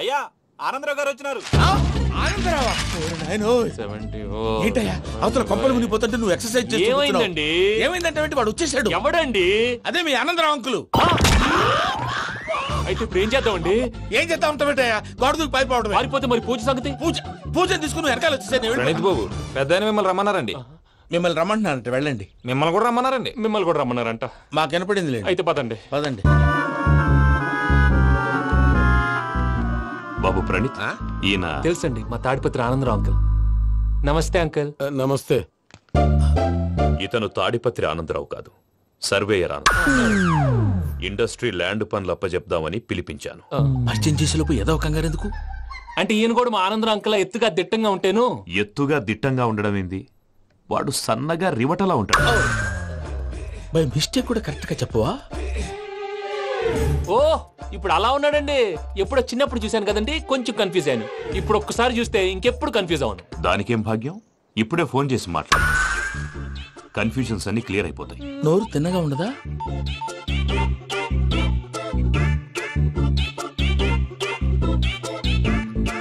అయ్యా ఆనందరావు గారు వచ్చినారు. ఏంటయ్యా అవతల కొంపలు మునిగిపోతుంటే నువ్వు ఎక్సర్సైజ్ చేస్తున్నావు? ఏమైందంటే వాడు వచ్చేసాడు. ఎవడండి? అదే మీ ఆనందరావు అంకులు. అయితే ఇప్పుడు ఏం చేద్దామండి? ఏం చేస్తా ఉంటావేటయ్యా? గోడ దూకి పారిపోవడం. పారిపోతే మరి పూజ సంగతి? పూజ తీసుకుని వెనకాల వచ్చేసాను. ప్రణీత్ బాబు పెద్ద మిమ్మల్ని రమ్మన్నారండి. మిమ్మల్ని రమ్మంటున్నారంట, వెళ్ళండి. మిమ్మల్ని కూడా రమ్మన్నారండి. మిమ్మల్ని కూడా రమ్మన్నారంట. మాకు వినపడింది లేదు. అయితే పదండి. పదండి. బాబు ప్రణీత్, ఈయన తెలుసండి, మా తాడిపత్రి ఆనందరావు అంకుల్. నమస్తే అంకుల్. నమస్తే. ఇతను తాడిపత్రి ఆనందరావు కాదు, సర్వేయర్ ఆనందరావు. ఇండస్ట్రీ ల్యాండ్ పనులు అప్పజెప్దామని పిలిపించాను. పరిచయం చేసేలోపు ఏదో కంగారు ఎందుకు? అంటే ఈయన కూడా మా ఆనందరావు అంకుల్ ఎత్తుగా దిట్టంగా ఉంటేను. ఎత్తుగా దిట్టంగా ఉండడం ఏంది? వాడు సన్నగా రివటలా ఉంటాడు. బై మిస్టేక్ కూడా కరెక్ట్ గా చెప్పవా? ఓ ఇప్పుడు అలా ఉన్నాడండి. ఎప్పుడో చిన్నప్పుడు చూశాను కదండి, కొంచెం కన్ఫ్యూజ్ అయ్యాను. ఇప్పుడు ఒక్కసారి చూస్తే ఇంకెప్పుడు కన్ఫ్యూజ్ అవ్వను. దానికేం భాగ్యం, ఇప్పుడే ఫోన్ చేసి మాట్లాడు. కన్ఫ్యూజన్స్ అన్ని క్లియర్ అయిపోతాయి. నోరు తిన్నగా ఉండదా?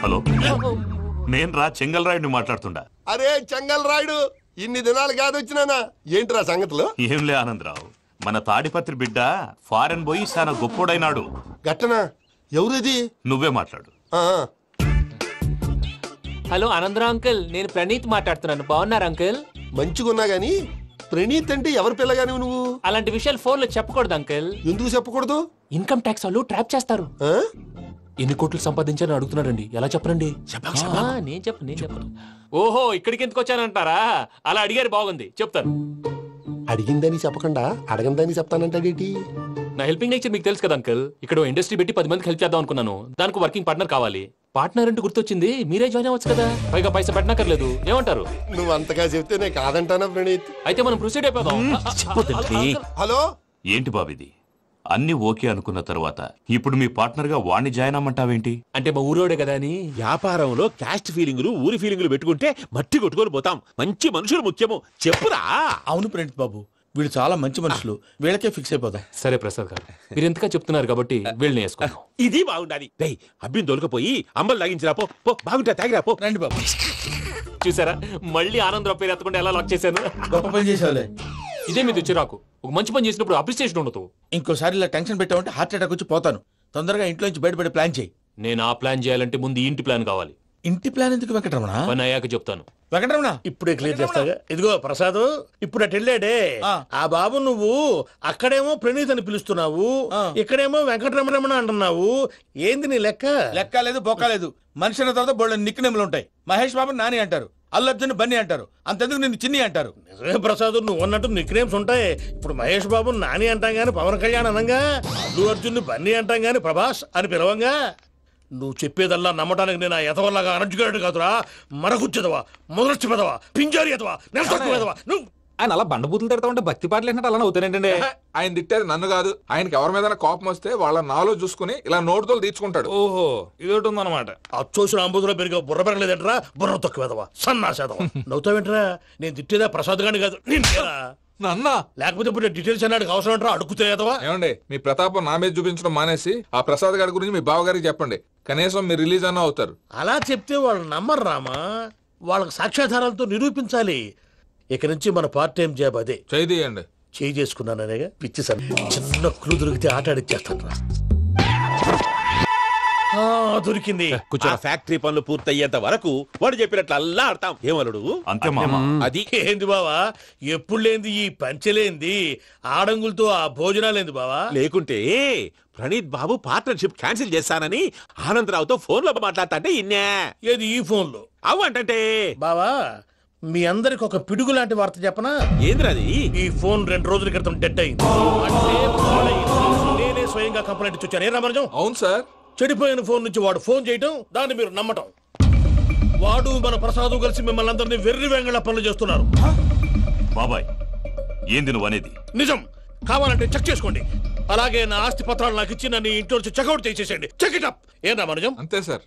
హలో, నేను రా చెంగల్ రాయుడిని మాట్లాడుతుండా. అరే చెంగల్ రాయుడు, ఇన్ని దినాలు కాదు వచ్చినానా? ఏంట్రా సంగతులు? ఏంలే ఆనందరావు, మన తాడిపత్రి బిడ్డ ఫారెన్ పోయి చాలా గొప్పోడైనాడు. గట్టనా? ఎవరిది? నువ్వే మాట్లాడు. హలో ఆనందరావు అంకుల్, నేను ప్రణీత్ మాట్లాడుతున్నాను. బాగున్నారు అంకుల్? మంచిగున్నా గాని ప్రణీత్ అంటే ఎవరి పిల్లగాని నువ్వు? అలాంటి విషయాలు ఫోన్ లో చెప్పకూడదు అంకుల్. ఎందుకు చెప్పకూడదు? ఇన్కమ్ ట్యాక్స్ వాళ్ళు ట్రాప్ చేస్తారు. ఎన్ని కోట్లు సంపాదించాలని అడుగుతున్నారండి, ఎలా చెప్పరండి? నేను చెప్పను. ఓహో, ఇక్కడికి ఎందుకు వచ్చానంటారా? అలా అడిగారు, బాగుంది, చెప్తాను. అడిగిందని చెప్పకుండా అడగందని చెప్తానంటాడేటి? నా హెల్పింగ్ నేచర్ మీకు తెలుసు కదా అంకుల్. ఇక్కడ ఇండస్ట్రీ పెట్టి 10 మందికి హెల్ప్ చేద్దాం అనుకున్నాను. దానికి వర్కింగ్ పార్ట్నర్ కావాలి. పార్ట్నర్ అంటే గుర్తొచ్చింది, మీరే జాయిన్ అవ్వచ్చు కదా. పైగా పైసా పెట్టనక్కర్లేదు. ఏమంటారు? నువ్వు అంతగా చెప్తే నేను కాదంటానా ప్రణీత్? అయితే మనం ప్రొసీడ్ అయిపోదాం. హలో, ఏంటి బాబిది? అన్ని ఓకే అనుకున్న తర్వాత ఇప్పుడు మీ పార్ట్నర్ గా వాణ్ణి జాయిన్ అమ్మంటావేంటి? అంటే మా ఊరోడే కదా అని. వ్యాపారంలో క్యాస్ట్ ఫీలింగులు, ఊరి ఫీలింగులు పెట్టుకుంటే మట్టి కొట్టుకొని పోతాం. మంచి మనుషులు ముఖ్యము. చెప్పురా. అవును ప్రణీత్ బాబు, వీళ్ళు చాలా మంచి మనుషులు. వీళ్ళకే ఫిక్స్ అయిపోదాం. సరే ప్రసాద్ గారు, మీరు ఎంతగా చెప్తున్నారు కాబట్టి వీళ్ళని వేసుకుందాం. ఇది బాగుండాలి. డై అబ్బిని దొలకపోయి అంబలు తాగించిరా పో. బాగుంటా, తాగిరా పో. రండి బాబు. చూసారా, మళ్ళీ ఆనందరావు పేరు ఎత్తకుండా ఎలా లాక్ చేశాను. గొప్ప పని చేసేవాళ్ళే. ఇదే మీద చిరాకు. ఒక మంచి పని చేసినప్పుడు అప్రిసియేషన్ ఉండదు. ఇంకోసారి ఇలా టెన్షన్ పెట్టామంటే హార్ట్ అటాక్ వచ్చి పోతాను. తొందరగా ఇంట్లో నుంచి బయటపడే ప్లాన్ చేయి. నేను ఆ ప్లాన్ చేయాలంటే ముందు ఇంటి ప్లాన్ కావాలి. ఇంటి ప్లాన్ ఎందుకు వెంకటరమణ? పని అయ్యాక చెప్తాను. వెంకటరమణ ఇప్పుడే క్లియర్ చేస్తాగా. ఇదిగో ప్రసాద్, ఇప్పుడు అటు వెళ్ళాడే ఆ బాబు, నువ్వు అక్కడేమో ప్రణీత్ అని పిలుస్తున్నావు, ఇక్కడేమో వెంకటరమణ అంటున్నావు. ఏంది నీ లెక్క? లెక్క లేదు, బొక్క లేదు. మనిషి అన్న తర్వాత బోళ్ళ నిక్ నేమ్లు ఉంటాయి. మహేష్ బాబు నాని అంటారు, అల్లర్జున్ బన్నీ అంటారు, అంతెందుకు నిన్ను చిన్ని అంటారు. నిజమే ప్రసాద్, నువ్వు అన్నట్టు నిక్ నేమ్స్ ఉంటాయి. ఇప్పుడు మహేష్ బాబు నాని అంటాం గాని పవన్ కళ్యాణ్ అనంగా, అల్లు అర్జున్ బన్నీ అంటాం గాని ప్రభాస్ అని పిలవంగా. నువ్వు చెప్పేదల్లా నమ్మటానికి నేను ఆ ఎతవల్లాగా అనర్జుకేటెడ్ కాదురా. మరగుచ్చదవా, మొదలచ్చి పెదవా, పింజారి ఎదవా, నెలసొక్కు పెదవా. నువ్వు ఆయన అలా బండబూతులు తిడతా ఉంటే భక్తి పాటలు ఏంటంటే అలా అవుతానంటే. ఆయన తిట్టేది నన్ను కాదు, ఆయనకి ఎవరి మీద కోపం వస్తే వాళ్ళ నాలో చూసుకుని ఇలా నోటుతో తీర్చుకుంటాడు. ఓహో, ఇదొకటి ఉందన్నమాట. అచ్చోసిన అంబుధులో పెరిగే బుర్ర పెరగలేదంటరా. బుర్ర తొక్కు వెదవా, సన్నాసేదవా. నవ్వుతావేంటరా? నేను తిట్టేదా ప్రసాద్ గాని కాదు, నిన్నేరా. నన్నా? లేకపోతే ఇప్పుడు డీటెయిల్స్ అన్నాడు అవసరం అంటారా? అడుగుతాయేదవా. ఏమండి, మీ ప్రతాపం నా మీద చూపించడం మానేసి ఆ ప్రసాద్ గారి గురించి మీ బావగారికి చెప్పండి. కనీసం మీరు రిలీజ్ అన్న అవుతారు. అలా చెప్తే వాళ్ళు నమ్మరు రామా. వాళ్ళకి సాక్ష్యాధారాలతో నిరూపించాలి. ఇక నుంచి మన పార్ట్ టైం జాబ్ అదే. చేయండి. చేయి చేసుకున్నాననేగా పిచ్చి సార్. చిన్న క్లూ దొరికితే ఆట ఆడిచ్చేస్తాను రా. దొరికింది. కొంచెం ఫ్యాక్టరీ పనులు పూర్తయ్యేంత వరకు వాడు చెప్పినట్లు అల్లా ఆడతాం. ఏమలుడు అంతే మామ. అది ఏంది బావా, ఎప్పుడు లేంది ఈ పంచలేంది, ఆడంగులతో ఆ భోజనాలేంది బావా? లేకుంటే ప్రణీత్ బాబు పార్ట్నర్షిప్ క్యాన్సిల్ చేస్తానని ఆనందరావుతో ఫోన్ లో మాట్లాడతాంటే ఇన్నే. ఏది ఈ ఫోన్ లో? అవ్వంటే బావా, మీ అందరికి ఒక పిడుగు లాంటి వార్త చెప్పనా? ఏంద్రది? ఈ ఫోన్ 2 రోజుల క్రితం డెడ్ అయింది. అంటే నేనే స్వయంగా కంప్లైంట్ ఇచ్చి వచ్చాను. ఏ రామరాజం? అవును సార్. చెడిపోయిన ఫోన్ నుంచి వాడు ఫోన్ చేయటం, దాన్ని మీరు నమ్మటం. వాడు మన ప్రసాదు కలిసి మిమ్మల్ని అందరినీ వెర్రి వెంగళ పనులు చేస్తున్నారు. బాబాయ్, ఏంది నువ్వు అనేది? నిజం. కావాలంటే చెక్ చేసుకోండి. అలాగే నా ఆస్తి పత్రాలు నాకు ఇచ్చి నన్ను ఇంట్లో నుంచి చెక్అౌట్ చేసేసండి. Check it up. ఏం రామరాజం? అంతే సార్.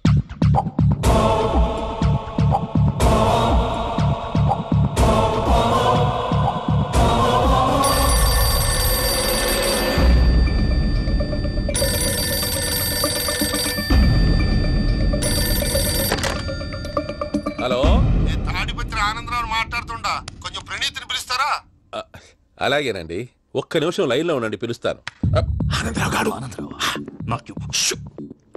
అలాగేనండి, ఒక్క నిమిషం లైన్ లో ఉండండి, పిలుస్తాను. ఆనందరావు గారు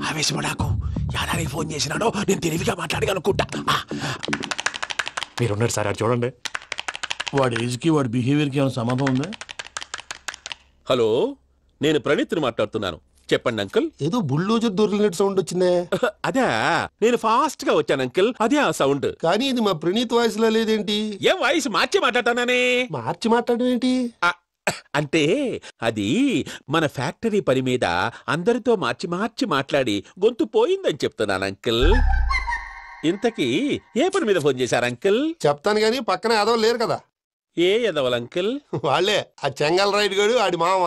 ఆవేశపడాకు. యాదానికి ఫోన్ చేసినాడో నేను తెలివిగా మాట్లాడగలనుకుంటా. మీరున్నారు సార్, అది చూడండి. వాడి ఏజ్కి వాడి బిహేవియర్కి ఏమైనా సంబంధం ఉందా? హలో, నేను ప్రణీత్ని మాట్లాడుతున్నాను. చెప్పండి అంకుల్. ఏదో బుల్డోజర్ దొరికినట్టు సౌండ్ వచ్చిందే. అదే, నేను ఫాస్ట్ గా వచ్చాను అంకుల్, అదే ఆ సౌండ్. కానీ ఇది మా ప్రణీత్ వాయిస్ లో లేదేంటి? ఏ వాయిస్ మార్చి మాట్లాడతాననే? మార్చి మాట్లాడడం ఏంటి? అంటే అది మన ఫ్యాక్టరీ పని మీద అందరితో మార్చి మార్చి మాట్లాడి గొంతు పోయిందని చెప్తున్నాను అంకుల్. ఇంతకీ ఏ పని మీద ఫోన్ చేశారు అంకుల్? చెప్తాను గానీ పక్కన ఏదో లేరు కదా. ఏ ఎదవలు అంకుల్? వాళ్ళే ఆ చెంగల్ రైడ్ గడు ఆడి మామ.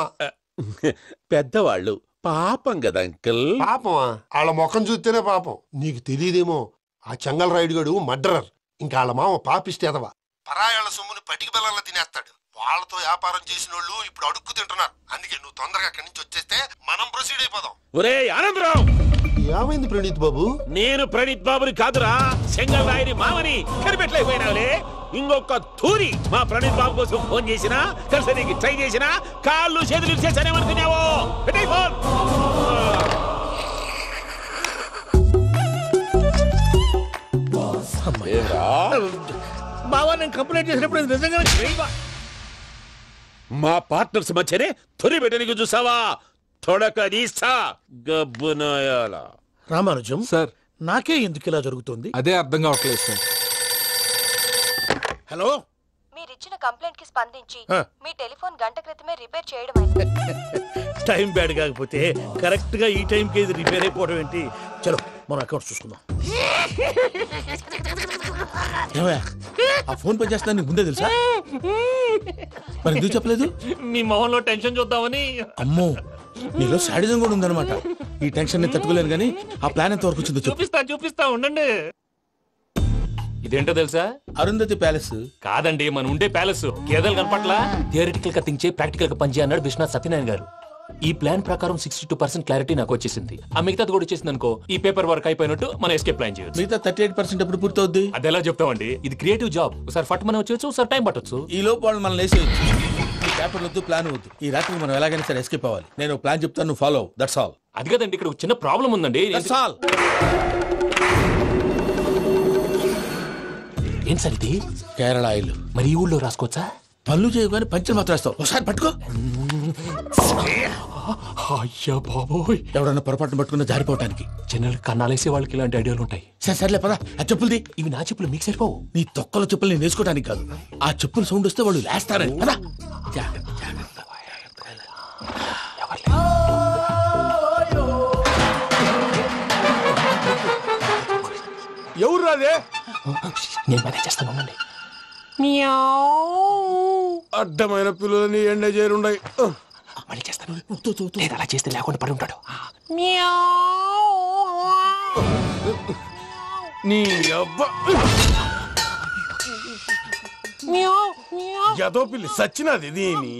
పెద్దవాళ్ళు, పాపం కదా అంకుల్. పాపమా? వాళ్ళ ముఖం చూస్తేనే పాపం. నీకు తెలియదేమో, ఆ చెంగల్ రైడ్ గడు మర్డరర్. ఇంకా వాళ్ళ మామ పాపిస్తే ఎదవా. పరాయాళ్ళ సొమ్ముని పటికి బెల్లంలో తినేస్తాడు. వాళ్ళతో వ్యాపారం చేసిన వాళ్ళు ఇప్పుడు అడుక్కు తింటున్నారు. అందుకే నువ్వు తొందరగా అక్కడి నుంచి వచ్చేస్తే మనం ప్రొసీడ్ అయిపోదాం. ఒరే ఆనందరావు! ఏమైంది ప్రణీత్ బాబు? నేను ప్రణీత్ బాబుని కాదురా, సెంగల్ రాయని మామని. కనిపెట్టలేకపోయినావులే. ఇంకొక తూరి మా ప్రణీత్ బాబు కోసం ఫోన్ చేసినా, కలిసి నీకు ట్రై చేసినా కాళ్ళు చేతులు చేశానేమనుకున్నావో. పెట్టే ఫోన్. బావా, నేను కంప్లైంట్ చేసినప్పుడు ఇది నిజంగా మా పార్ట్నర్స్ మధ్యనే తొలి పెట్టడానికి చూసావా? తొడక నీస్తా గబ్బునాయాల. రామానుజం సార్, నాకే ఎందుకు ఇలా జరుగుతుంది? అదే అర్థం కావట్లేదు సార్. హలో, మీరిచ్చిన కంప్లైంట్ కి స్పందించి ఆ. మీ టెలిఫోన్ గంట క్రితమే రిపేర్ చేయడం టైం బ్యాడ్ కాకపోతే కరెక్ట్ గా ఈ టైం కి ఇది రిపేర్ అయిపోవడం ఏంటి? చలో మన అకౌంట్ చూసుకుందాం. ఏమయ్యా, ఆ ఫోన్ పని చేస్తా నీకు ముందే తెలుసా? మరి ఎందుకు చెప్పలేదు? మీ మొహంలో టెన్షన్ చూద్దామని. అమ్మో, నీలో శాడిజం కూడా ఉందన్నమాట. ఈ టెన్షన్ నేను తట్టుకోలేను కానీ ఆ ప్లాన్ ఎంత వరకు వచ్చిందో చెప్పు. చూపిస్తా ఉండండి. ఇదేంటో తెలుసా? అరుంధతి ప్యాలెస్ కాదండి, మన ఉండే ప్యాలెస్. గేదెలు కనపట్లా? థియరిటికల్ గా థింక్ చేయి, ప్రాక్టికల్ గా పనిచేయి అన్నాడు విశ్వనాథ్ సత్యనారాయణ గారు. ఈ ప్లాన్ ప్రకారం 62% క్లారిటీ నాకు వచ్చేసింది. ఆ మిగతాది కూడా వచ్చేసింది అనుకో, ఈ పేపర్ వర్క్ అయిపోయినట్టు మనం ఎస్కేప్ ప్లాన్ చేయొచ్చు. మిగతా 38% ఎప్పుడు పూర్తవుద్ది? అది ఎలా చెప్తామండి? ఇది క్రియేటివ్ జాబ్. ఒకసారి ఫట్ మనం వచ్చేయచ్చు, ఒకసారి టైం పట్టొచ్చు. ఈ లోపు వాళ్ళు మనం లేసేయచ్చు. ఈ పేపర్ వద్దు, ప్లాన్ వద్దు. ఈ రాత్రికి మనం ఎలాగైనా సరే ఎస్కేప్ అవ్వాలి. నేను ప్లాన్ చెప్తాను, నువ్వు ఫాలో. That's all. అది కదండి, ఇక్కడ ఒక చిన్న ప్రాబ్లం ఉందండి. That's all. ఏం సార్ ఇది? కేరళ ఆయిల్. మరి ఈ ఊళ్ళో రాసుకోవచ్చా? పనులు చేయగానే పంచర్ మాత్రం వేస్తావు. ఒకసారి పట్టుకో. అయ్యా బాబోయ్, ఎవడన్నా పొరపాటున పట్టుకున్న జారిపోవటానికి. జనరల్ కన్నాలేసే వాళ్ళకి ఇలాంటి ఐడియాలు ఉంటాయి. సర్లే పదా, ఆ చెప్పులది. ఇవి నా చెప్పులు మీకు సరిపోవు. నీ తొక్కల చెప్పులు నేను వేసుకోవడానికి కాదు, ఆ చెప్పులు సౌండ్ వస్తే వాళ్ళు లేస్తారని. పదా. ఎవరు రాదే? నేను మేనేజ్ చేస్తాను, ఉండండి. అడ్డమైన పిల్లలని ఎండ చేరుండయి. మళ్ళీ చేస్తాను. లేదు, అలా చేస్తే లేకుండా పడి ఉంటాడు. నీ అబ్బా ఎదో పిల్లి సచ్చినది దీని.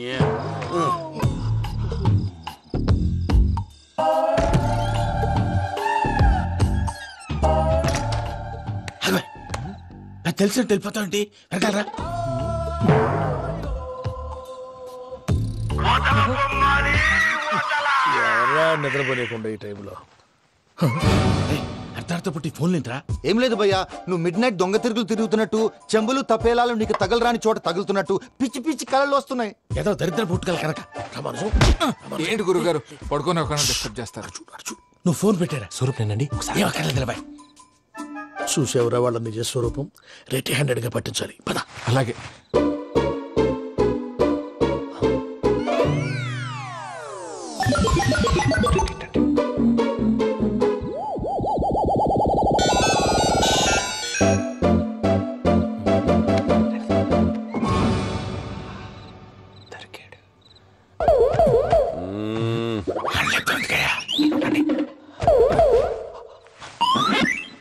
తెలిసినట్టు వెళ్ళిపోతావంటి. వెనకాలరా. ఎవరా నిద్రపోలేకుండా ఈ టైంలో? అర్ధార్థ పుట్టి ఫోన్ లేంట్రా. ఏం లేదు భయ్యా, నువ్వు మిడ్ నైట్ దొంగ తిరుగులు తిరుగుతున్నట్టు, చెంబులు తపేలాలు నీకు తగలరాని చోట తగులుతున్నట్టు పిచ్చి పిచ్చి కళలు వస్తున్నాయి. ఏదో దరిద్ర పుట్టుకల కనుక. ఏంటి గురుగారు పడుకొని ఒక డిస్టర్బ్ చేస్తారు? నువ్వు ఫోన్ పెట్టారా? స్వరూప్ నేనండి. ఒకసారి చూసేవరా వాళ్ళ నిజ స్వరూపం. రెట్టి హ్యాండెడ్ గా పట్టించాలి. పద. అలాగే.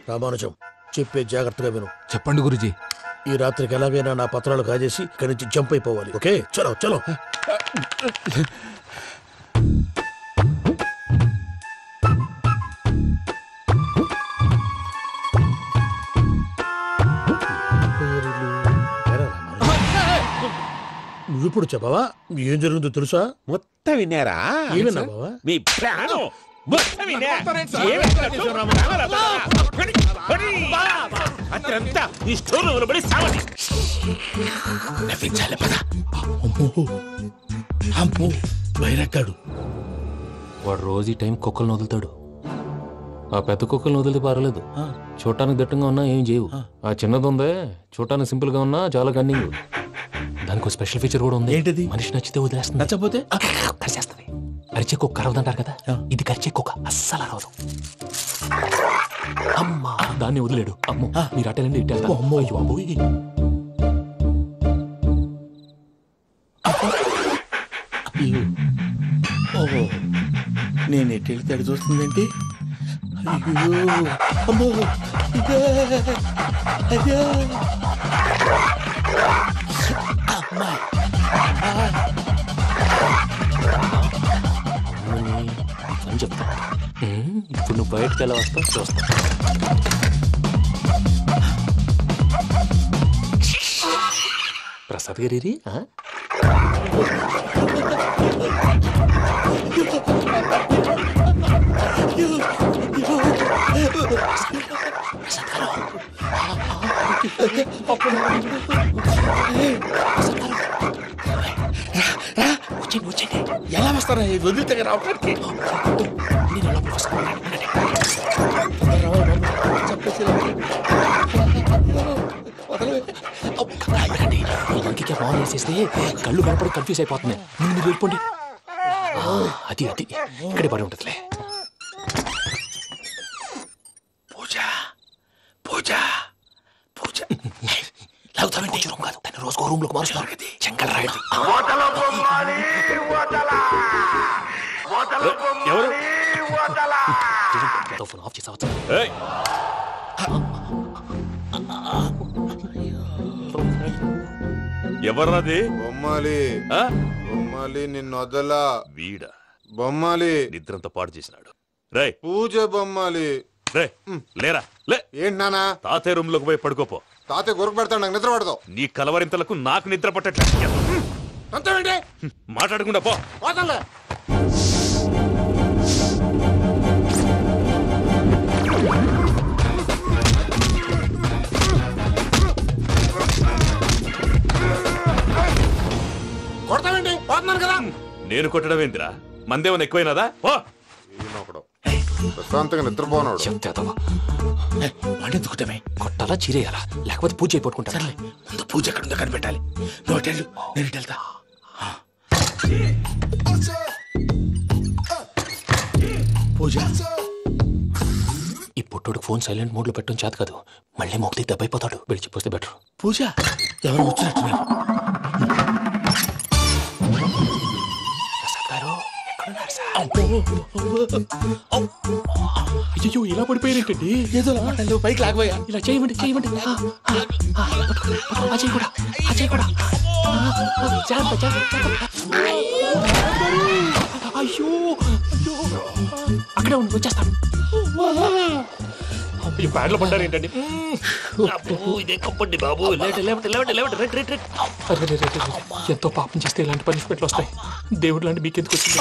రామానుజం, చెప్పే జాగ్రత్తగా విను. చెప్పండి గురుజీ. ఈ రాత్రికి ఎలాగైనా నా పత్రాలు కాజేసి ఇక్కడి నుంచి జంప్ అయిపోవాలి. ఓకే, చలో చలో. నువ్వు ఇప్పుడు చెప్పవా ఏం జరుగుతుందో తెలుసా? మొత్తం విన్నారా? ఏమన్నా బావా? మీ ప్రాణం మొత్తం విన్నా. అత్రంతా ఈ స్టోర్ రూమ్ లో పడి సావని. నవ్వించాలి పద. అమ్మో బైరక్కాడు. వాడు రోజు ఈ టైం కుక్కలను వదులుతాడు. ఆ పెద్ద కుక్కలను వదిలితే పర్వాలేదు, చూడటానికి దట్టంగా ఉన్నా ఏం చేయవు. ఆ చిన్నది ఉందే చూడటానికి సింపుల్ గా ఉన్నా చాలా కన్నింగ్. దానికి ఒక స్పెషల్ ఫీచర్ కూడా ఉంది. ఏంటిది? మనిషి నచ్చితే వదిలేస్తుంది, నచ్చపోతే కరిచేస్తుంది. అరిచే కుక్క అరవదంటారు కదా, ఇది కరిచే కుక్క అస్సలు అరవదు. అమ్మా దాన్ని వదిలేడు. అమ్మో మీరు అటెండి ఇటు వెళ్తారు. అమ్మో అయ్యో అబ్బోయ్. ఓహో నేను ఎటు వెళ్తే అటు చూస్తుందేంటి? అయ్యో అమ్మో ఇదే అదే అమ్మా అని చెప్తా. ఇప్పుడు నువ్వు బయటకు ఎలా వస్తావు చూస్తా. ప్రసాద్ గారి ఎలా వస్తారా వదిలితే రావడానికి? ఇంకే ఫోన్ వేసేస్తే కళ్ళు కనపడి కన్ఫ్యూజ్ అయిపోతున్నాయి. మీరు వెళ్ళిపోండి. అది అది ఇక్కడే పడి ఉంటుందిలే. పూజ పూజ పూజ లాగుతామంటే రూమ్ కాదు, దాన్ని రోజుకో రూమ్ లోకి మారుస్తారు. చెంగల్ రాయడం ఎవరు? ఫోన్ ఆఫ్ చేసావచ్చు. ఎవర్రాది? బొమ్మాలి బొమ్మాలి నిన్ను వదలా. వీడ బొమ్మాలి నిద్రంతా పాడు చేసినాడు. రే పూజ బొమ్మాలి. రే లేరా లే. ఏంటి నానా? తాతయ్య రూమ్ లోకి పోయి పడుకోపో. తాతయ్య గురకు పెడతాడు, నాకు నిద్ర పడతావు. నీ కలవరింతలకు నాకు నిద్ర పట్టట్లేదు. మాట్లాడకుండా పో. కొడతావేంటి? పోతున్నాను కదా. నేను కొట్టడం ఏంటిరా? మందేమన్నా ఎక్కువైనదా? పో. ప్రశాంతంగా నిద్రపోనాడు. వాడెందుకుంటామే? కొట్టాలా చీరేయాలా లేకపోతే పూజ అయిపోట్టుకుంటా. సర్లే ముందు పూజ ఎక్కడ ఉందో కనిపెట్టాలి. నువ్వు వెళ్ళు, నేను ఇటు వెళ్తా. పూజ ఈ పుట్టుడికి ఫోన్ సైలెంట్ మోడ్ లో పెట్టడం చేత కాదు, మళ్ళీ మొక్కి దెబ్బైపోతాడు. విడిచిపోతే బెటర్. పూజ ఎవరు వచ్చినట్టున్నారు? అయ్యో ఇలా పడిపోయారేంటండి? ఏదో పైకి లాగబోయా. ఇలా చేయమండి చేయమండి. అజయ్ కూడా అజయ్ కూడా అయ్యో అయ్యో అక్కడే ఉండి వచ్చేస్తాను. ఈ బ్యాగ్ లో పడ్డారు ఏంటండి? ఇదే కప్పండి బాబు. ఎంతో పాపం చేస్తే ఇలాంటి పనిష్మెంట్లు వస్తాయి. దేవుడు లాంటి మీకెందుకు వచ్చింది?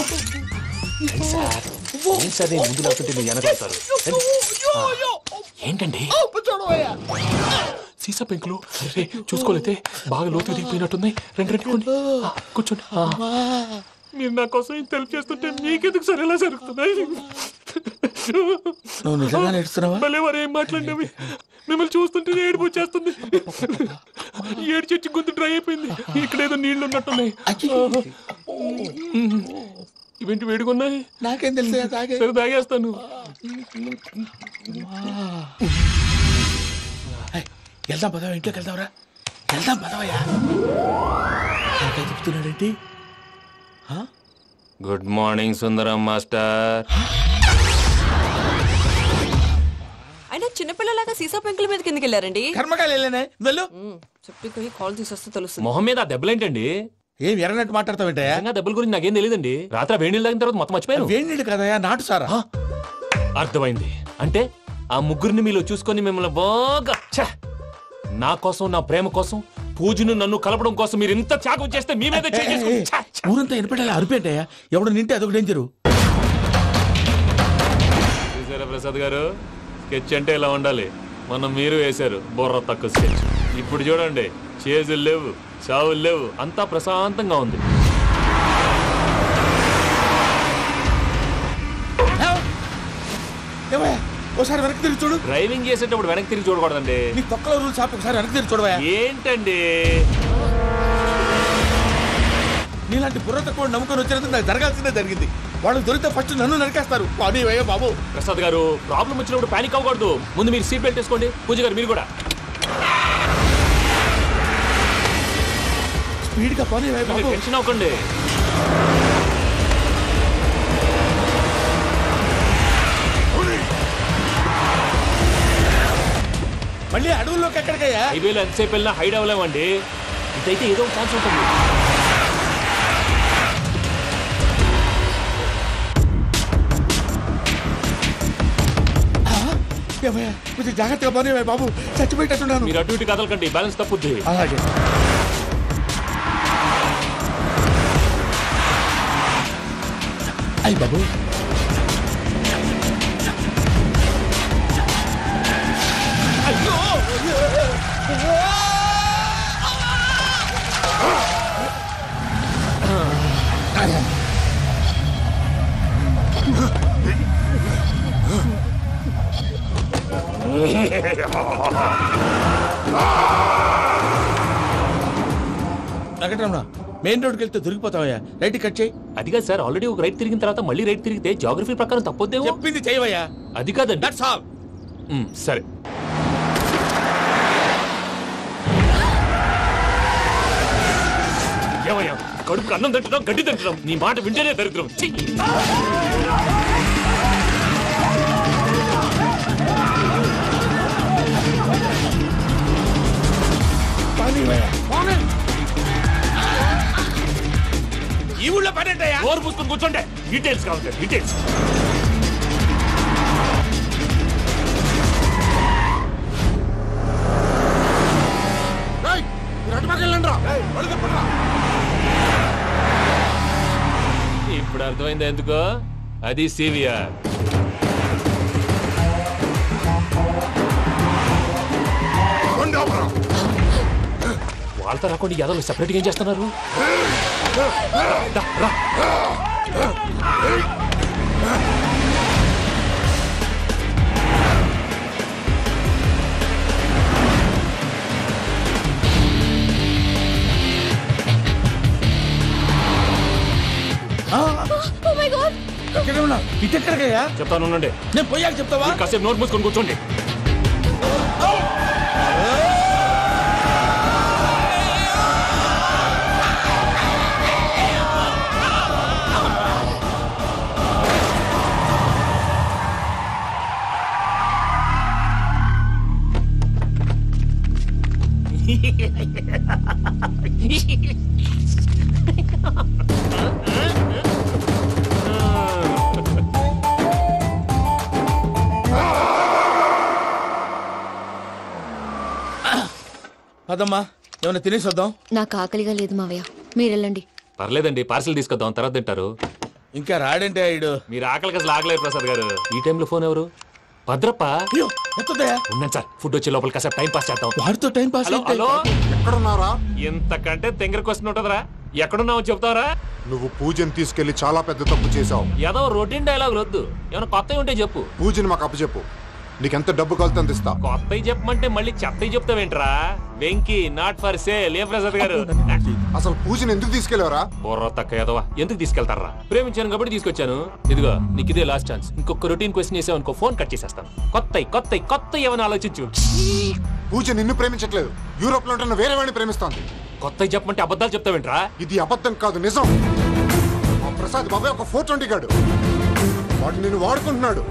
సార్ నేను ముందు లేకుంటే మీరు వెనకాడతారు. ఏంటండి సీసా పెంకులు చూసుకోలేతే బాగా లోతుగా దిగిపోయినట్టున్నాయి. రెండు రెండు కూర్చోండి. మీరు నా కోసం ఇంత హెల్ప్ చేస్తుంటే మీకెందుకు సరే ఎలా జరుగుతున్నాయి? నువ్వు నిజంగా నేర్చుతున్నావా? మళ్ళీ వారు ఏం మాట్లాడినవి మిమ్మల్ని చూస్తుంటే ఏడుపు వచ్చేస్తుంది. ఏడు చెట్టు గొంతు డ్రై అయిపోయింది. ఇక్కడ ఏదో నీళ్లు ఉన్నట్టున్నాయి. ఇవేంటి వేడుకున్నాయి? నాకేం తెలుసు. సరే తాగేస్తాను. వెళ్దాం పదవా, ఇంట్లోకి వెళ్దాంరా. వెళ్దాం పదవయ్యా. చెప్తున్నాడేంటి? గుడ్ మార్నింగ్ సుందరం మాస్టర్. అయినా చిన్నపిల్లలాగా సీసా పెంకుల మీద కిందకి వెళ్ళారండి. కర్మకాయలు వెళ్ళానే వెళ్ళు. చెప్పి కాల్ తీసేస్తే తెలుస్తుంది. మొహం మీద ఆ దెబ్బలేంటండి? ఏం ఎర్రనట్టు మాట్లాడతావేంటయా? దెబ్బల గురించి నాకేం తెలియదండి. రాత్రి వేడి నీళ్ళు తాగిన తర్వాత మొత్తం మర్చిపోయాను. వేడి నీళ్ళు కదయా, నాటు సారా. అర్థమైంది. అంటే ఆ ముగ్గురిని మీలో చూసుకొని మిమ్మల్ని బాగా నా కోసం నా ప్రేమ కోసం పూజను నన్ను కలపడం కోసం మీరు ఇంత త్యాగం చేస్తే మీ మీద చేయి చేసుకుని- ఛ, ఛ. ఊరంతా వినపడేలా అరిపేంటయ్యా ఎవడు నింటే అదొక డేంజరు. చూసారా ప్రసాద్ గారు, స్కెచ్ అంటే ఇలా ఉండాలి. మనం మీరు వేశారు బుర్ర తక్కువ స్కెచ్. ఇప్పుడు చూడండి, చేజులు లేవు, చావులు లేవు, అంతా ప్రశాంతంగా ఉంది. ఏమయ్యా ఒకసారి వెనక్కి తిరిగి చూడు. డ్రైవింగ్ చేసేటప్పుడు వెనక్కి తిరిగి చూడకూడదండి. నీ తొక్కలో రూల్స్ ఆపి ఒకసారి వెనక్కి తిరిగి చూడవయ్యా. ఏంటండి నీలాంటి బుర్ర తక్కువ నమ్ముకొని వచ్చినందుకు నాకు జరగాల్సిందే జరిగింది. వాళ్ళు దొరికితే ఫస్ట్ నన్ను నరికేస్తారు. కానీ అయ్యో బాబు. ప్రసాద్ గారు, ప్రాబ్లం వచ్చినప్పుడు పానిక్ అవ్వకూడదు. ముందు మీరు సీట్ బెల్ట్ వేసుకోండి. పూజ గారు మీరు కూడా స్పీడ్గా పని బాబు. టెన్షన్ అవ్వకండి. మళ్ళీ అడవుల్లోకి ఎక్కడికయ్యా? హైవేలో ఎంతసేపు వెళ్ళినా హైడ్ అవ్వలేమండి. ఇదైతే ఏదో ఒక ఛాన్స్ ఉంటుంది. ఏమయ్యా కొంచెం జాగ్రత్తగా పని బాబు, చచ్చిపోయేటట్టున్నాను. మీరు అటు ఇటు కదలకండి, బ్యాలెన్స్ తప్పుద్ది. అలాగే. అయ్యి బాబు, వెంకటరమణ, మెయిన్ రోడ్కి వెళ్తే దొరికిపోతావయ్యా. రైట్ కట్ చేయి. అది కాదు సార్, ఆల్రెడీ ఒక రైట్ తిరిగిన తర్వాత మళ్ళీ రైట్ తిరిగితే జాగ్రఫీ ప్రకారం తప్పొద్దేమో. చెప్పింది చేయవయ్యా. అది కాదండి. That's all. సరే. ఏమయ్యా, కడుపుకు అన్నం తింటున్నాం, గడ్డి తింటున్నాం, నీ మాట వింటేనే దరిద్రం. ఛీ! ఈ ఊళ్ళో పని ఏంటయ్యా? ఓరు పుస్తకం కూర్చోండి. డీటెయిల్స్ కావాలి, డీటెయిల్స్. ఇప్పుడు అర్థమైంది ఎందుకో. అది సివిఆర్. వాళ్ళతో రాకుండా యాదవ్ సెపరేట్ గా ఏం చేస్తున్నారు? రా. ఇటెక్కడికయ్యా? చెప్తాను ఉండండి. నేను పోయాక చెప్తావా? కాసేపు నోట్ మూసుకొని కూర్చోండి. పదమ్మా, ఏమైనా తినేసి వద్దాం. నాకు ఆకలిగా లేదు మావయ్య, మీరు వెళ్ళండి. పర్లేదండి, పార్సిల్ తీసుకొద్దాం, తర్వాత తింటారు. ఇంకా రాడంటే ఆయుడు. మీరు ఆకలికి అసలు ఆగలేదు ప్రసాద్ గారు. ఈ టైంలో ఫోన్ ఎవరు? భద్రప్ప. ఉన్నాను సార్, ఫుడ్ వచ్చే లోపల కాసేపు టైం పాస్ చేద్దాం. వాడితో టైం పాస్. హలో, ఎక్కడున్నారా? ఇంతకంటే తెంగర క్వశ్చన్ ఉంటుందిరా. ఎక్కడున్నావు చెప్తావరా? నువ్వు పూజని తీసుకెళ్లి చాలా పెద్ద తప్పు చేశావు. ఏదో రొటీన్ డైలాగ్ వద్దు, ఏమైనా కొత్తవి ఉంటే చెప్పు. పూజని మాకు అప్పచెప్పు. నీకెంత డబ్బు కలితే అంత ఇస్తా. కొత్తవి చెప్పమంటే మళ్ళీ చెత్తవి చెప్తావేంట్రా? Venky not for sale. ఏ ప్రసాద్ గారు, అసలు పూజని ఎందుకు తీసుకెళ్లేవరా? బుర్ర తక్క ఏదవా, ఎందుకు తీసుకెళ్తారా? ప్రేమించాను కాబట్టి తీసుకొచ్చాను. ఇదిగో నీకు ఇదే లాస్ట్ ఛాన్స్. ఇంకొక రొటీన్ క్వశ్చన్ చేసావు అనుకో, ఫోన్ కట్ చేసేస్తాను. కొత్త ఏమైనా ఆలోచించు. పూజ నిన్ను ప్రేమించట్లేదు, యూరోప్ లో ఉంటున్న వేరే వాడిని ప్రేమిస్తోంది. కొత్తవి చెప్పమంటే అబద్ధాలు చెప్తావేంట్రా? ఇది అబద్ధం కాదు, నిజం. మా ప్రసాద్ బాబాయ్ ఒక 420 గాడు. వాడు నిన్ను వాడుకుంటున్నాడు.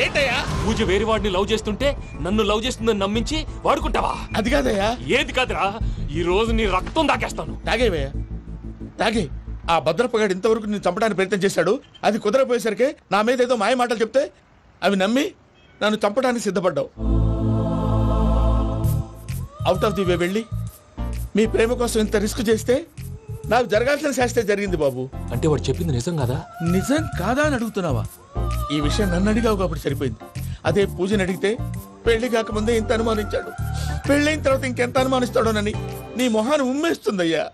ఏంటయ్యా? పూజ వేరే వాడిని లవ్ చేస్తుంటే నన్ను లవ్ చేస్తుందని నమ్మించి వాడుకుంటావా? అది కాదయ్యా. ఏది కాదురా, ఈ రోజు నీ రక్తం దాకేస్తాను. తాగేవయ్యా, తాగే. ఆ భద్రప్పగాడు ఇంతవరకు నేను చంపడానికి ప్రయత్నం చేశాడు. అది కుదరపోయేసరికి నా మీద ఏదో మాయ మాటలు చెప్తే అవి నమ్మి నన్ను చంపడానికి సిద్ధపడ్డావు. అవుట్ ఆఫ్ ది వే వెళ్ళి మీ ప్రేమ కోసం ఇంత రిస్క్ చేస్తే నాకు జరగాల్సిన శాస్త్రే జరిగింది బాబు. అంటే వాడు చెప్పింది నిజం కదా? నిజం కాదా అని అడుగుతున్నావా? ఈ విషయం నన్ను అడిగావు కాబట్టి సరిపోయింది. అదే పూజని అడిగితే పెళ్లి కాకముందే ఇంత అనుమానించాడు, పెళ్ళైన తర్వాత ఇంకెంత అనుమానిస్తాడోనని నీ మొహాన్ని ఉమ్మేస్తుందయ్యా.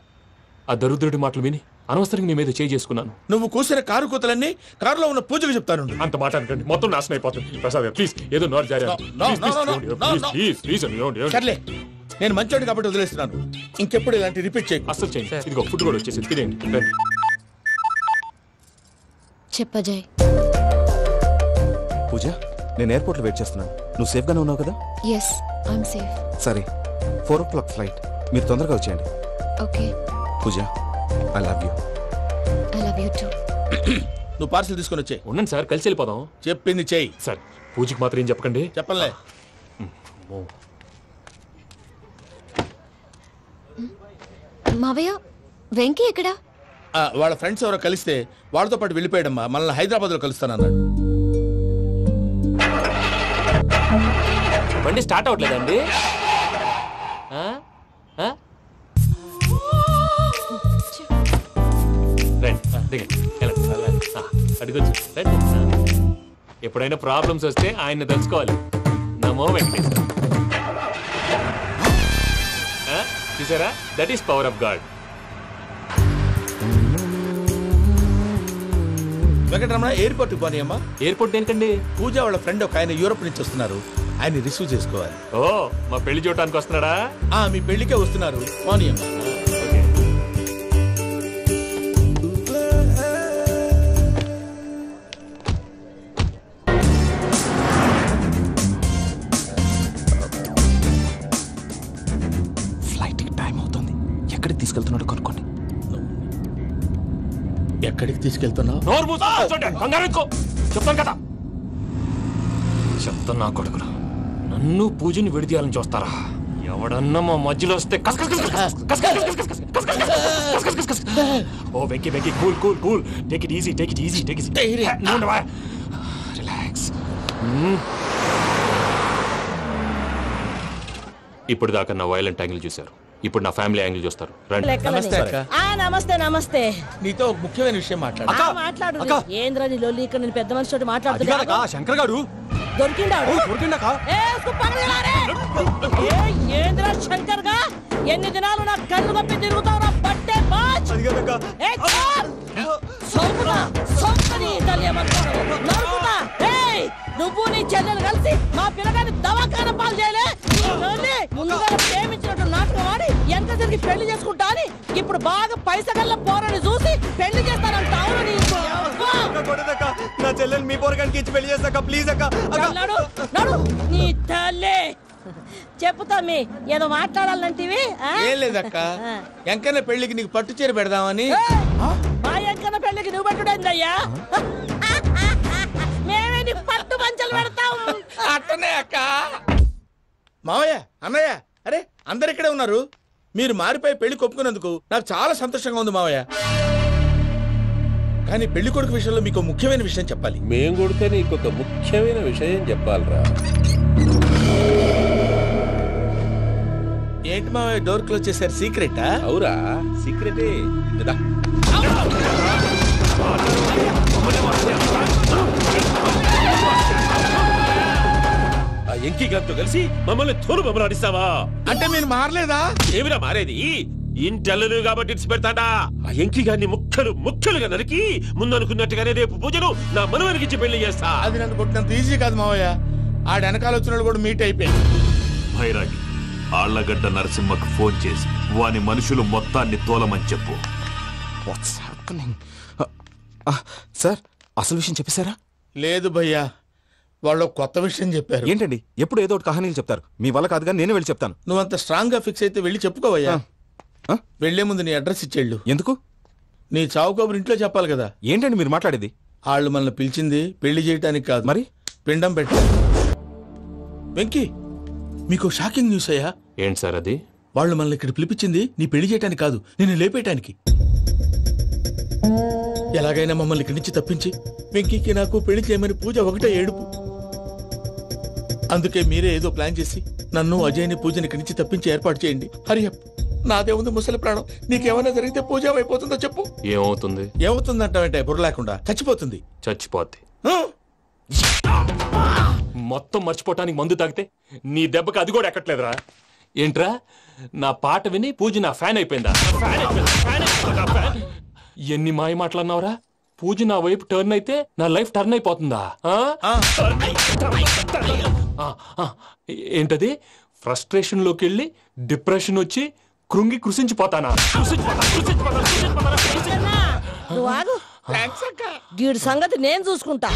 ఆ దరిద్రుడి మాటలు విని అనవసరంగా నీ మీద చేయి చేసుకున్నాను. నువ్వు కూసిన కారు కూతలన్నీ కారులో ఉన్న పూజకు చెప్తాను. అంత మాట అనకండి, మొత్తం నాశనం అయిపోతుంది. ప్రసాద్ ప్లీజ్ ఏదో నోరు జారీ. సర్లే, నేను మంచోడు కాబట్టి వదిలేస్తున్నాను. ఇంకెప్పుడు ఇలాంటి రిపీట్ చేయి. అసలు చేయండి. ఇదిగో ఫుడ్ కూడా వచ్చేసి తినేయండి. చెప్పజాయ్. పూజ, నేను ఎయిర్పోర్ట్లో వెయిట్ చేస్తున్నాను. నువ్వు సేఫ్గానే ఉన్నావు కదా? Yes, I'm safe. సరే, 4 o'clock ఫ్లైట్. మీరు తొందరగా వచ్చేయండి. Okay. Pooja, I love you. I love you too. నువ్వు పార్సల్ తీసుకొని వచ్చే. ఉండండి సార్, కలిసి వెళ్ళిపోదాం. చెప్పింది చెయ్యి సార్. పూజకి మాత్రం ఏం చెప్పకండి. చెప్పలే. మావయ్య, వెంకీ ఎక్కడా? వాళ్ళ ఫ్రెండ్స్ ఎవరో కలిస్తే వాళ్ళతో పాటు వెళ్ళిపోయాడమ్మా. మనల్ని హైదరాబాద్లో కలుస్తానన్నాడు. బండి స్టార్ట్ అవ్వట్లేదండి. ఎప్పుడైనా ప్రాబ్లమ్స్ వస్తే ఆయన్ని తెలుసుకోవాలి. నమో వెంకటేశ్వర. చూసారా, that is power of God. Venkataramana, airport పోనీ అమ్మా. ఎయిర్పోర్ట్ ఏంటండి? పూజ వాళ్ళ ఫ్రెండ్ ఒక ఆయన యూరోప్ నుంచి వస్తున్నారు, ఆయన రిసీవ్ చేసుకోవాలి. ఓ, మా పెళ్లి చూడటానికి వస్తున్నాడా? మీ పెళ్లికే వస్తున్నారు. పోనీ అమ్మా. ఫ్లైట్కి టైం అవుతుంది. ఎక్కడికి తీసుకెళ్తున్నాడో కనుక్కోండి. ఎక్కడికి తీసుకెళ్తున్నావు? చెప్తాను కదా. చెప్తాను నా కొడుకులు. నన్ను పూజని విడిదీయాలని చూస్తారా? ఎవడన్నా మా మధ్యలో వస్తే ఓ Venky Venky, cool cool cool, take it easy, take it easy, take it easy. Relax. ఇప్పుడు దాకా నా వైలెంట్ యాంగిల్ చూశారు, ఇప్పుడు నా ఫ్యామిలీ యాంగిల్ చూస్తారు. నమస్తే అక్క. నమస్తే నమస్తే. నీతో ఒక ముఖ్యమైన విషయం మాట్లాడు. ఏంద్రా నీ లొల్లి? ఇక్కడ నేను పెద్ద మనిషితో మాట్లాడుతున్నా. శంకర్ గారు దొరికిందా? ఏంద్రా శంకర్ గా? ఎన్ని దినాలు నా కళ్ళు కప్పి తిరుగుతావు నా పట్టే బాచ్. నువ్వు నీ చెల్లెలు కలిసి మా పిల్లగాని దవాఖాన పాలు చేయలే. ముందుగా ప్రేమించినట్టు నాటకం ఆడి ఎంత తిరిగి పెళ్లి చేసుకుంటా అని ఇప్పుడు బాగా పైసగల్ల పోరని చూసి పెళ్లి చేస్తానంట. నా చెల్లెలు మీ పోరగానికి ఇచ్చి పెళ్లి చేస్తాక ప్లీజ్ అక్క. నడు నీ తల్లి. చెప్పుతా మీ ఏదో మాట్లాడాలంటివి. ఏం లేదక్క, ఎంకన్న పెళ్లికి నీకు పట్టు చీర పెడదామని. మా ఎంకన్న పెళ్లికి నువ్వు పెట్టుడైందయ్యా? మేమే నీ పట్టు పంచలు పెడతాం. అట్టనే అక్క. మావయ్య, అన్నయ్య, అరే అందరు ఇక్కడే ఉన్నారు. మీరు మారిపోయి పెళ్లి కొప్పుకున్నందుకు నాకు చాలా సంతోషంగా ఉంది మావయ్య. కానీ పెళ్లి కొడుకు విషయంలో మీకు ముఖ్యమైన విషయం చెప్పాలి. మేం కొడితే నీకు ఒక ముఖ్యమైన విషయం చెప్పాలిరా. ఏంటి మావయ్య డోర్ క్లోజ్ చేశారు? సీక్రెటా? అవురా, సీక్రెటే. ఆ ఎంకీ గారితో కలిసి మమ్మల్ని తోలు బొమ్మలాడిస్తావా? అంటే మీరు మారలేదా? ఏమిరా మారేది? ఇంటల్లు కాబట్టి ఇడిచి పెడతాడా? ఆ ఎంకీ గారిని ముక్కలుగా నరికి ముందనుకున్నట్టుగానే రేపు పూజను నా మనవరికిచ్చి పెళ్లి చేస్తా. అది నన్ను కొట్టినంత ఈజీ కాదు మావయ్య. ఆడ వెనకాల వచ్చిన వాళ్ళు కూడా మీట్ అయిపోయింది. భైరాగి, ఆళ్లగడ్డ నరసింహకు ఫోన్ చేసి వాని మనుషులు మొత్తాన్ని తోలమని చెప్పు. సార్, అసలు విషయం చెప్పేశారా? లేదు భయ్యా, వాళ్ళు కొత్త విషయం చెప్పారు. ఏంటండి ఎప్పుడు ఏదో ఒకటి కహానీలు చెప్తారు? మీ వల్ల కాదుగా, నేనే వెళ్ళి చెప్తాను. నువ్వంత స్ట్రాంగ్ గా ఫిక్స్ అయితే వెళ్ళి చెప్పుకోవయ్యా. వెళ్లే ముందు నీ అడ్రస్ ఇచ్చేళ్ళు. ఎందుకు? నీ చావు కబురు ఇంట్లో చెప్పాలి కదా. ఏంటండి మీరు మాట్లాడేది? వాళ్ళు మనల్ని పిలిచింది పెళ్లి చేయటానికి కాదు, మరి పిండం పెట్టారు. వెంకీ, మీకు షాకింగ్ న్యూస్ అయ్యా. ఏంటి సార్ అది? వాళ్ళు మనల్ని ఇక్కడ పిలిపించింది నీ పెళ్లి చేయటానికి కాదు, నిన్ను లేపేయటానికి. ఎలాగైనా మమ్మల్ని ఇక్కడి నుంచి తప్పించి వెంకీకి నాకు పెళ్లి చేయమని పూజ ఒకటే ఏడుపు. అందుకే మీరే ఏదో ప్లాన్ చేసి నన్ను అజయ్ని పూజని ఇక్కడి నుంచి తప్పించి ఏర్పాటు చేయండి. హరియప్, నాదే ఉంది ముసలి ప్రాణం. నీకేమైనా జరిగితే పూజ అయిపోతుందో చెప్పు. ఏమవుతుంది? ఏమవుతుందంటావంటే బుర్ర లేకుండా చచ్చిపోతుంది. చచ్చిపోద్ది. మొత్తం మర్చిపోవటానికి మందు తాగితే నీ దెబ్బకి అది కూడా ఎక్కట్లేదురా. ఏంట్రా, నా పాట విని పూజ నా ఫ్యాన్ అయిపోయిందా? ఎన్ని మాయ మాటలన్నావురా? పూజ నా వైపు టర్న్ అయితే నా లైఫ్ టర్న్ అయిపోతుందా? ఏంటది? ఫ్రస్ట్రేషన్ లోకి వెళ్ళి డిప్రెషన్ వచ్చి కృంగి కృషించిపోతానా? నువ్వు ఆగు. వీడి సంగతి నేను చూసుకుంటా.